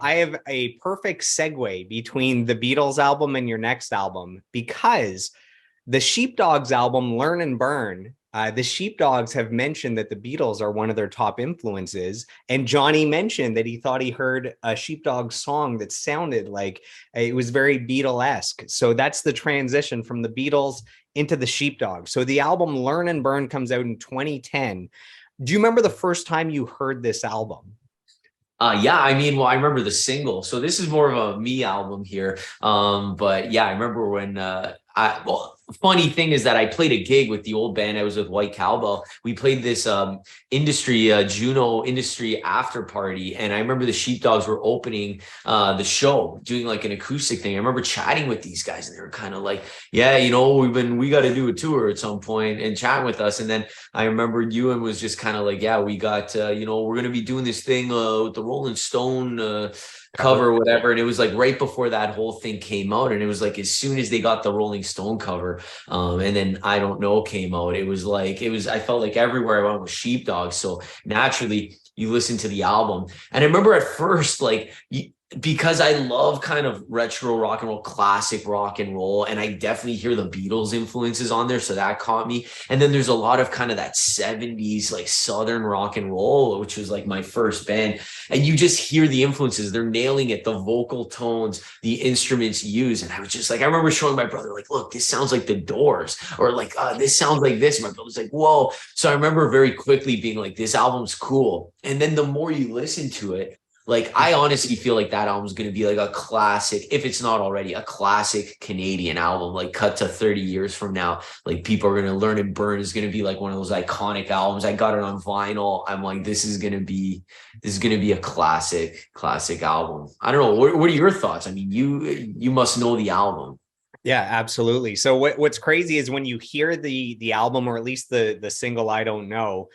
I have a perfect segue between the Beatles album and your next album because the Sheepdogs album, Learn and Burn, the Sheepdogs have mentioned that the Beatles are one of their top influences. And Johnny mentioned that he thought he heard a Sheepdogs song that sounded like it was very Beatle-esque. So that's the transition from the Beatles into the Sheepdogs. So the album Learn and Burn comes out in 2010. Do you remember the first time you heard this album? Yeah, I mean, well, I remember the single. So this is more of a me album here. But yeah, I remember when funny thing is that I played a gig with the old band I was with, White Cowbell. We played this Juno industry after party, and I remember the Sheepdogs were opening the show, doing like an acoustic thing. I remember chatting with these guys, and they were kind of like, "Yeah, we got to do a tour at some point," and chatting with us. And then I remember Ewan was just kind of like, "Yeah, we got we're gonna be doing this thing with the Rolling Stone cover, Cover. whatever." And it was like right before that whole thing came out, and it was like as soon as they got the Rolling Stone cover, and then I Don't Know came out, it was like I felt like everywhere I went was Sheepdogs. So naturally, you listen to the album, and I remember at first, like because I love kind of retro rock and roll, classic rock and roll, and I definitely hear the Beatles influences on there, so that caught me. And then there's a lot of kind of that 70s like southern rock and roll, which was like my first band, and you just hear the influences. They're nailing it, the vocal tones, the instruments used. And I was just like, I remember showing my brother, like, look, this sounds like the Doors, or like this sounds like this. My brother's like, whoa. So I remember very quickly being like, this album's cool. And then the more you listen to it, like, I honestly feel like that album is going to be like a classic, if it's not already a classic Canadian album, like cut to 30 years from now. Like, people are going to Learn and Burn is going to be like one of those iconic albums. I got it on vinyl. I'm like, this is going to be a classic album. I don't know. What are your thoughts? I mean, you must know the album. Yeah, absolutely. So what's crazy is when you hear the album, or at least the single I Don't Know,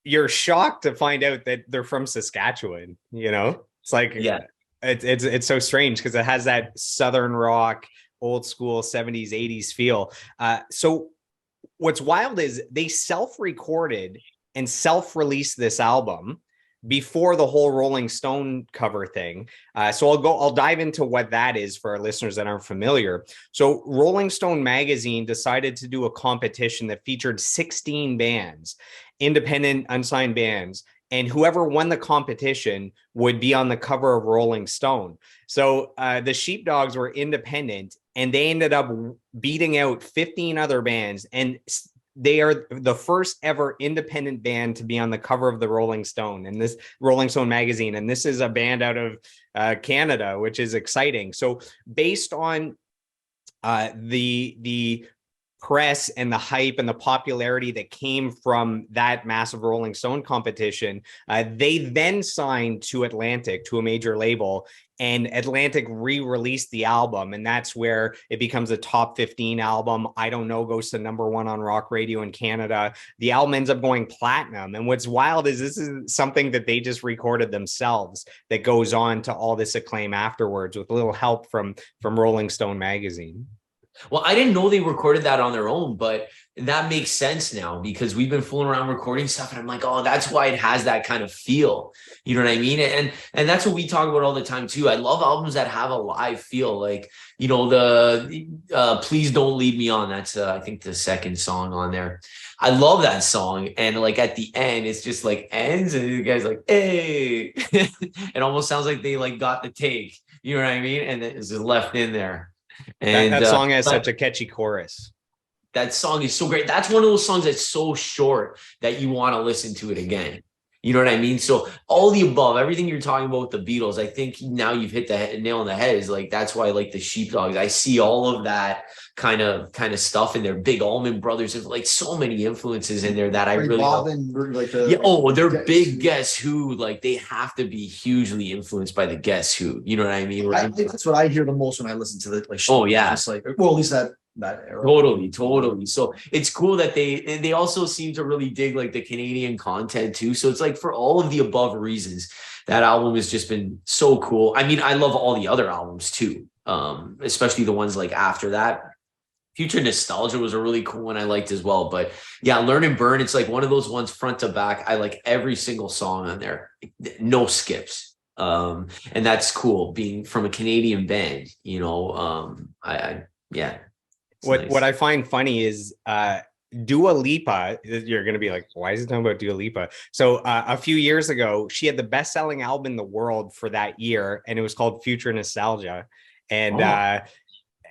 you're shocked to find out that they're from Saskatchewan. It's like Yeah. it's so strange because it has that southern rock, old school 70s, 80s feel. So what's wild is they self-recorded and self-released this album before the whole Rolling Stone cover thing. So I'll dive into what that is for our listeners that aren't familiar. So Rolling Stone magazine decided to do a competition that featured 16 bands, independent unsigned bands, and whoever won the competition would be on the cover of Rolling Stone. So the Sheepdogs were independent, and they ended up beating out 15 other bands, and they are the first ever independent band to be on the cover of the Rolling Stone and this Rolling Stone magazine. And this is a band out of Canada, which is exciting. So based on the press and the hype and the popularity that came from that massive Rolling Stone competition, they then signed to Atlantic, to a major label, and Atlantic re-released the album, and that's where it becomes a top 15 album. I Don't Know goes to #1 on rock radio in Canada. The album ends up going platinum, and what's wild is this is something that they just recorded themselves that goes on to all this acclaim afterwards with a little help from Rolling Stone magazine. Well, I didn't know they recorded that on their own, but that makes sense now because we've been fooling around recording stuff, and I'm like, oh, that's why it has that kind of feel. You know what I mean? And that's what we talk about all the time too. I love albums that have a live feel, like the Please Don't Lead Me On. That's I think the second song on there. I love that song, and like at the end, it's just like ends, and the guy's like, "Hey," it almost sounds like they like got the take. You know what I mean? And it's just left in there. That And that song has such but a catchy chorus. that song is so great. That's one of those songs that's so short that you want to listen to it again. You know what I mean? So all the above, everything you're talking about with the Beatles, I think now you've hit the nail on the head. Is like that's why I like the Sheepdogs. I see all of that kind of stuff in there. Big Allman Brothers, have like so many influences in there that I Ray really love. Like Yeah. Oh, they're Guess big Who. Guess Who. Like they have to be hugely influenced by the Guess Who. You know what I mean? Right? That's what I hear the most when I listen to the like. Oh yeah. Just like, well, at least that era. Totally. So it's cool that they also seem to really dig like the Canadian content too. So it's like for all of the above reasons, that album has just been so cool. I mean, I love all the other albums too, especially the ones like after that. Future Nostalgia was a really cool one I liked as well. But yeah, Learn and Burn, it's like one of those ones front to back. I like every single song on there. No skips. And that's cool being from a Canadian band, you know. Yeah, it's What nice. I find funny is Dua Lipa. You're gonna be like, why is he talking about Dua Lipa? So a few years ago, she had the best-selling album in the world for that year, and it was called Future Nostalgia. And Oh,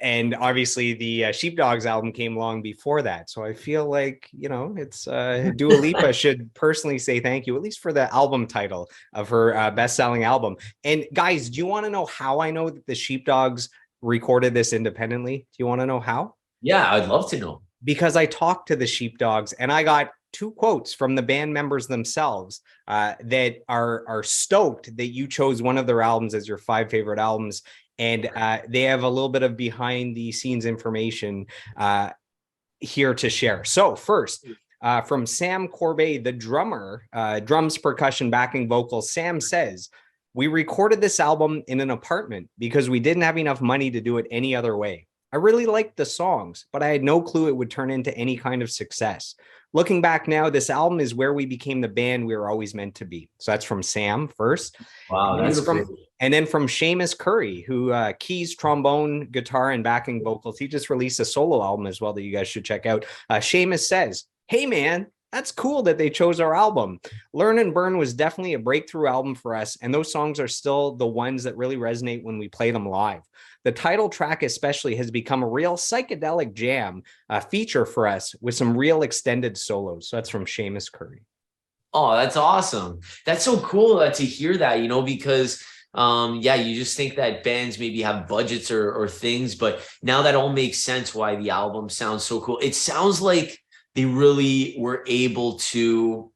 and obviously the Sheepdogs album came along before that. So I feel like, you know, it's Dua Lipa should personally say thank you, at least for the album title of her best-selling album. And guys, do you want to know how I know that the Sheepdogs recorded this independently? Do you want to know how? yeah, I'd love to know. Because I talked to the Sheepdogs and I got two quotes from the band members themselves that are stoked that you chose one of their albums as your 5 favorite albums. And they have a little bit of behind the scenes information here to share. So first, from Sam Corbet, the drummer, drums, percussion, backing vocals, Sam says, "We recorded this album in an apartment because we didn't have enough money to do it any other way. I really liked the songs, but I had no clue it would turn into any kind of success. Looking back now, this album is where we became the band we were always meant to be." So that's from Sam first. Wow, And that's then great. from Seamus Curry, who keys, trombone, guitar, and backing vocals. He just released a solo album as well that you guys should check out. Seamus says, "Hey, man, that's cool that they chose our album. Learn and Burn was definitely a breakthrough album for us, and those songs are still the ones that really resonate when we play them live. The title track especially has become a real psychedelic jam feature for us with some real extended solos." So that's from Seamus Curry. Oh, that's awesome. That's so cool to hear that, you know, because yeah, you just think that bands maybe have budgets or things, but now that all makes sense why the album sounds so cool. It sounds like they really were able to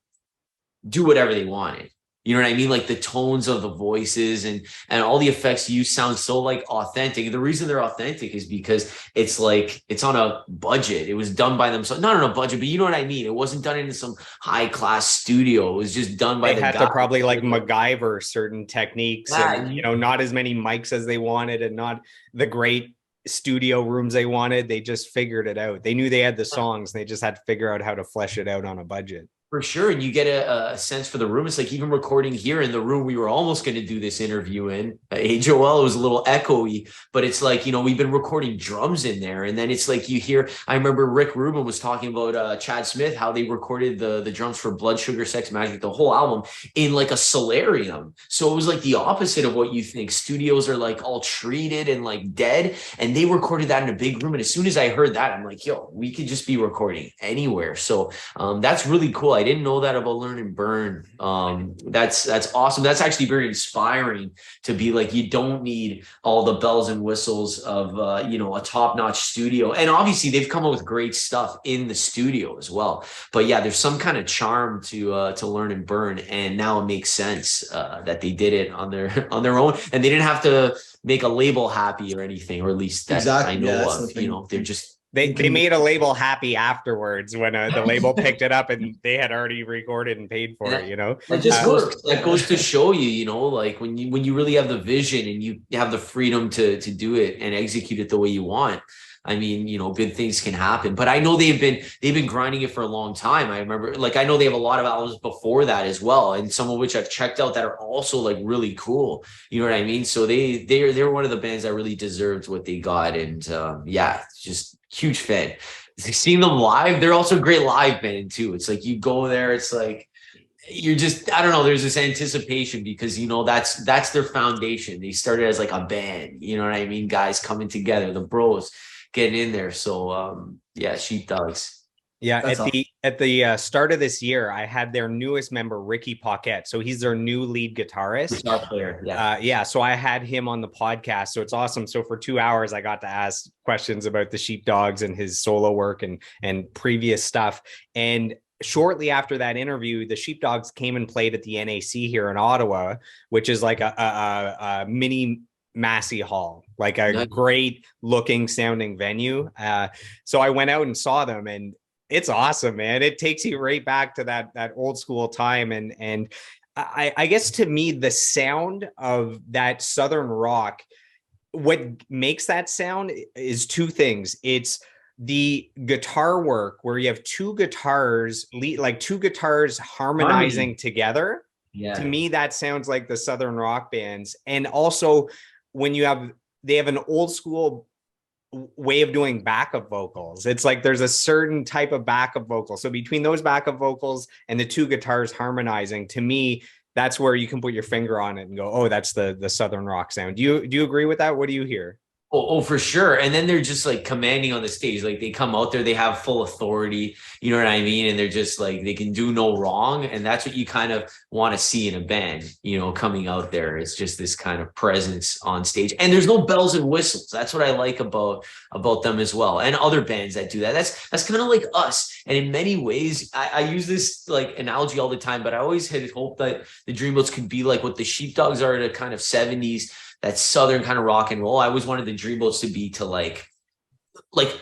do whatever they wanted. You know what I mean? Like the tones of the voices and all the effects use sound so like authentic. And the reason they're authentic is because it's like it's on a budget. It was done by them, so not on a budget, but you know what I mean. It wasn't done in some high class studio. It was just done by They the had guy. to probably like MacGyver certain techniques, and Yeah, you know, not as many mics as they wanted, and not the great studio rooms they wanted. They just figured it out. They knew they had the songs. They just had to figure out how to flesh it out on a budget. for sure. And you get a sense for the room. It's like even recording here in the room we were almost going to do this interview in. Hey, Joel, it was a little echoey, but it's like, you know, we've been recording drums in there. And then it's like you hear, I remember Rick Rubin was talking about Chad Smith, how they recorded the drums for Blood Sugar Sex Magic, the whole album in like a solarium. So it was like the opposite of what you think. Studios are like all treated and like dead. And they recorded that in a big room. And as soon as I heard that, I'm like, yo, we could just be recording anywhere. So that's really cool. I didn't know that about Learn and Burn. That's awesome. That's actually very inspiring to be like, you don't need all the bells and whistles of you know, a top-notch studio. And obviously they've come up with great stuff in the studio as well. But yeah, there's some kind of charm to Learn and Burn. And now it makes sense that they did it on their own, and they didn't have to make a label happy or anything, or at least that Exactly. I know Yeah, that's of. the thing. You know, they're just They made a label happy afterwards when the label picked it up and they had already recorded and paid for it, you know. that just works. that goes to show you, you know, like when you really have the vision and you have the freedom to do it and execute it the way you want. I mean, you know, good things can happen. But I know they've been grinding it for a long time. I remember, like, I know they have a lot of albums before that as well, and some of which I've checked out that are also like really cool. You know what I mean? So they're one of the bands that really deserved what they got, and yeah, just huge fan. Seeing them live, they're also a great live band too. It's like you go there, it's like you're just, I don't know, there's this anticipation because, you know, that's their foundation. They started as like a band, you know what I mean? Guys coming together, the bros getting in there. So yeah, Sheepdogs. Yeah, That's at the start of this year, I had their newest member, Ricky Paquette. So he's their new lead guitarist. Guitar player. Yeah. Yeah. So I had him on the podcast. So it's awesome. So for 2 hours, I got to ask questions about the Sheepdogs and his solo work and previous stuff. And shortly after that interview, the Sheepdogs came and played at the NAC here in Ottawa, which is like a mini Massey Hall, like a Nice. great looking sounding venue. So I went out and saw them, and it's awesome, man. It takes you right back to that old school time. And I guess to me, the sound of that Southern rock, what makes that sound is two things. It's the guitar work where you have two guitars, like two guitars harmonizing together. Yeah. To me, that sounds like the Southern rock bands. And also when they have an old school way of doing backup vocals. It's like there's a certain type of backup vocal. So between those backup vocals and the two guitars harmonizing, to me, that's where you can put your finger on it and go, oh, that's the Southern rock sound. Do you agree with that? What do you hear? For sure. And then they're just like commanding on the stage. Like they come out there, they have full authority. You know what I mean? And they're just like, they can do no wrong. And that's what you kind of want to see in a band, you know, coming out there. It's just this kind of presence on stage. And there's no bells and whistles. That's what I like about them as well. And other bands that do that. That's kind of like us. And in many ways, I use this like analogy all the time, but I always had hoped that the Dreamboats could be like what the Sheepdogs are in a kind of 70s, that Southern kind of rock and roll. I always wanted the Dreamboats to be to like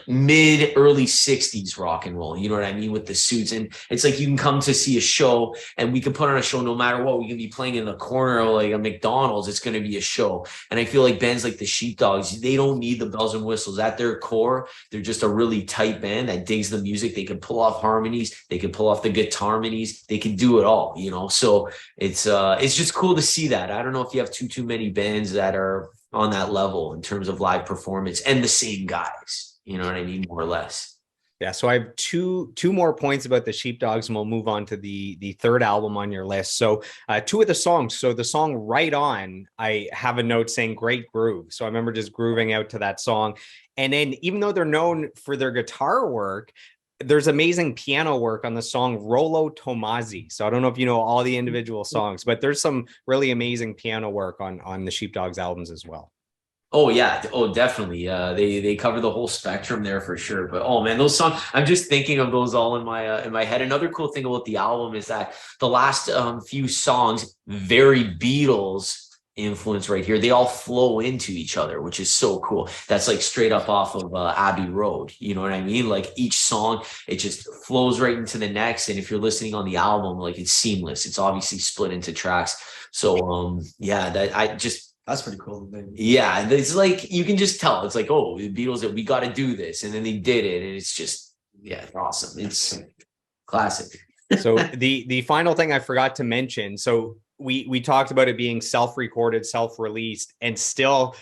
mid early 60s rock and roll, you know what I mean, with the suits. And it's like you can come to see a show and we can put on a show no matter what. We can be playing in the corner of like a McDonald's, it's going to be a show. And I feel like bands like the Sheepdogs, they don't need the bells and whistles. At their core, they're just a really tight band that digs the music. They can pull off harmonies, they can pull off the guitar harmonies, they can do it all, you know. So it's just cool to see that. I don't know if you have too many bands that are on that level in terms of live performance and the same guys. You know what I mean? More or less. Yeah. So I have two more points about the Sheepdogs, and we'll move on to the third album on your list. So two of the songs. So the song Right On, I have a note saying great groove. So I remember just grooving out to that song. And then even though they're known for their guitar work, there's amazing piano work on the song Rollo Tomasi. So I don't know if you know all the individual songs, but there's some really amazing piano work on the Sheepdogs albums as well. Oh yeah, oh definitely. They cover the whole spectrum there for sure. But oh man, those songs, I'm just thinking of those all in my head. Another cool thing about the album is that the last few songs, very Beatles influence right here. They all flow into each other, which is so cool. That's like straight up off of Abbey Road. You know what I mean? Like each song, it just flows right into the next. And if you're listening on the album, like it's seamless. It's obviously split into tracks. So yeah, That's pretty cool. yeah, it's like you can just tell. It's like, oh, the Beatles, we got to do this, and then they did it, and it's just, yeah, it's awesome. It's classic. So the final thing I forgot to mention. So we talked about it being self-recorded, self-released, and still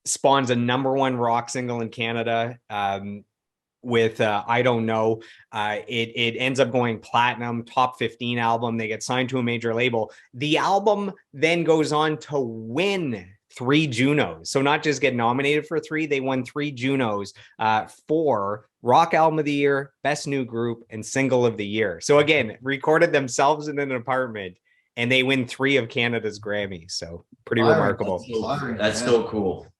spawns a #1 rock single in Canada. With I Don't Know. It ends up going platinum, top 15 album. They get signed to a major label. The album then goes on to win 3 Junos. So not just get nominated for 3, they won 3 Junos for Rock Album of the Year, Best New Group, and Single of the Year. So again, recorded themselves in an apartment, and they win 3 of Canada's Grammys. So pretty remarkable. That's so cool.